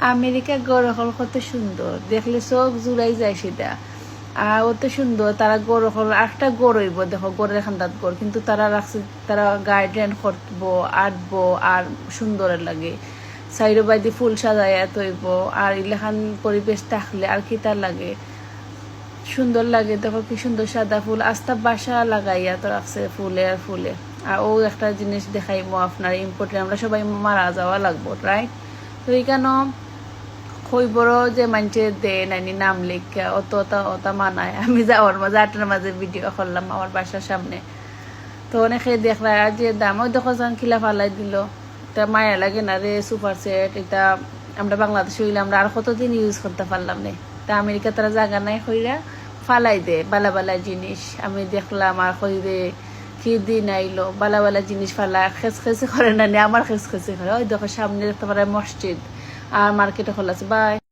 America গড় হল কত সুন্দর, দেখলে চোখ জুড়াই যায় সেটা। আর অত সুন্দর তারা গড় হল, একটা গড় হইব দেখো, গড়ের খান্দাত গড়, কিন্তু তারা রাখছে, তারা গার্ডেন করবো, আঁটবো, আর সুন্দর লাগে। সাইডো বাইদি ফুল সাজাইয়া তৈব, আর ইলেখান পরিবেশ থাকলে আর কি তার লাগে, সুন্দর লাগে। দেখো কি সুন্দর সাদা ফুল, আস্তা বাসা লাগাইয়া তো রাখছে ফুলে আর ফুলে। আর ও একটা জিনিস দেখাইবো আপনার ইম্পর্টেন্ট, আমরা সবাই মারা যাওয়া লাগবো, রাইট? তো এইখানে খইবর যে মানছে দে নাইনি নাম লিখা অত অতা মানায়। আমি যাওয়ার মাঝে আটার মাঝে ভিডিও করলাম আমার বাসার সামনে, তো অনেকে দেখলা যে দামও দেখো যান খিলা ফালাই দিল। তা মায়া লাগে না রে, সুপার সেট এটা আমরা বাংলাদেশে হইলে আমরা আর কতদিন ইউজ করতে পারলাম না। তা আমেরিকা তারা জায়গা নাই হইরা ফালাই দে বালা বালা জিনিস। আমি দেখলাম আর কইরে কি দিন আইলো, বালা বালা জিনিস ফালা খেস খেসে করে না, আমার খেস খেসে করে। ওই দেখো সামনে দেখতে পারে মসজিদ আর মার্কেটে খোলা আছে। বাই।